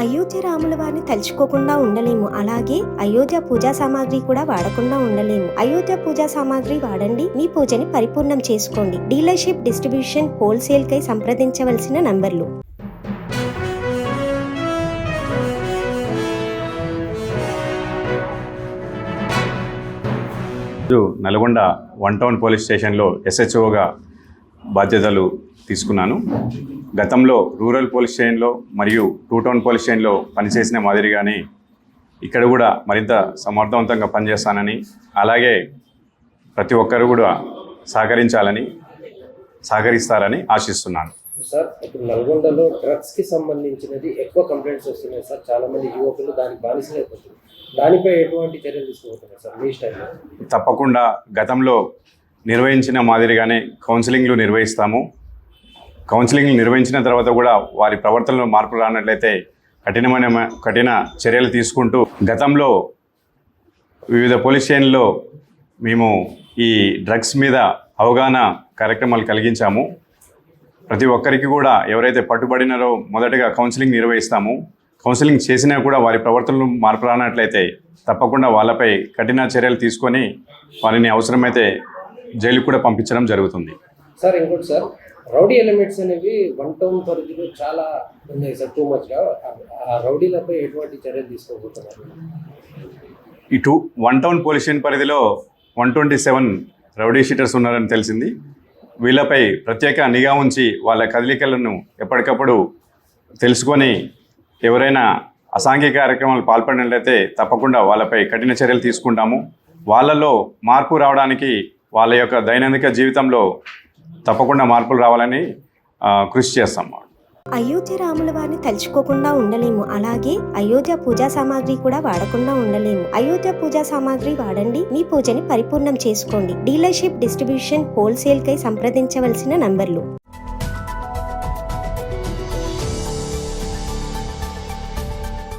అయోధ్య రాముల వారిని తలుచుకోకుండా ఉండలేము. అలాగే అయోధ్య పూజా సామాగ్రి కూడా వాడకుండా ఉండలేము. అయోధ్య పూజా సామాగ్రి వాడండి, మీ పూజని పరిపూర్ణం చేసుకోండి. డీలర్షిప్, డిస్ట్రిబ్యూషన్, హోల్సేల్ కై సంప్రదించవలసిన నంబర్లు. నల్గొండ వన్ టౌన్ పోలీస్ స్టేషన్లో ఎస్హెచ్ఓగా బాధ్యతలు తీసుకున్నాను. గతంలో రూరల్ పోలీస్ స్టేషన్లో మరియు టూ టౌన్ పోలీస్ స్టేషన్లో పనిచేసిన మాదిరిగానే ఇక్కడ కూడా మరింత సమర్థవంతంగా పనిచేస్తానని, అలాగే ప్రతి ఒక్కరు కూడా సహకరిస్తారని ఆశిస్తున్నాను. సార్, ఇప్పుడు నల్గొండలో డ్రగ్స్కి సంబంధించినది ఎక్కువ కంప్లైంట్స్ వస్తున్నాయి సార్. చాలామంది యువకులు దానికి బానిసలైపోతున్నారు. దానిపై ఎటువంటి చర్యలు తీసుకుంటున్నారు సార్ మీ స్టైల్లో? తప్పకుండా గతంలో నిర్వహించిన మాదిరిగానే కౌన్సిలింగ్లు నిర్వహిస్తాము. కౌన్సిలింగ్లు నిర్వహించిన తర్వాత కూడా వారి ప్రవర్తనలో మార్పు రానట్లయితే కఠిన చర్యలు తీసుకుంటూ గతంలో వివిధ పోలీస్ స్టేషన్లో మేము ఈ డ్రగ్స్ మీద అవగాహన కార్యక్రమాలు కలిగించాము. ప్రతి ఒక్కరికి కూడా ఎవరైతే పట్టుబడినారో మొదటగా కౌన్సిలింగ్ నిర్వహిస్తాము. కౌన్సిలింగ్ చేసినా కూడా వారి ప్రవర్తనలో మార్పు రానట్లయితే తప్పకుండా వాళ్ళపై కఠిన చర్యలు తీసుకొని వారిని అవసరమైతే జైలుకు కూడా పంపించడం జరుగుతుంది. సార్, ఇంకోటి సార్, రౌడీ ఎలిమెంట్స్ అనేవి వన్ టౌన్ పరిధిలో చాలా ఉన్నాయి సార్, టూ మచ్గా. ఆ రౌడీలపై ఎటువంటి చర్యలు తీసుకోబోతున్నారు? ఇటు వన్ టౌన్ పోలీస్ స్టేషన్ పరిధిలో 127 రౌడీ షీటర్స్ ఉన్నారని తెలిసింది. వీళ్ళపై ప్రత్యేక నిఘా ఉంచి వాళ్ళ కదలికలను ఎప్పటికప్పుడు తెలుసుకొని ఎవరైనా అసాంఘిక కార్యక్రమాలు పాల్పడినట్లయితే తప్పకుండా వాళ్ళపై కఠిన చర్యలు తీసుకుంటాము. వాళ్ళలో మార్పు రావడానికి, వాళ్ళ యొక్క దైనందిక జీవితంలో తప్పకుండా మార్పులు రావాలని కృషి చేస్తాం. అయోధ్య రాముల వారిని తలుచుకోకుండా ఉండలేము. అలాగే అయోధ్య పూజా సామాగ్రి కూడా వాడకుండా ఉండలేము. అయోధ్య పూజా సామాగ్రి వాడండి, మీ పూజని పరిపూర్ణం చేసుకోండి. డీలర్షిప్, డిస్ట్రిబ్యూషన్, హోల్సేల్ కై సంప్రదించవలసిన నంబర్లు.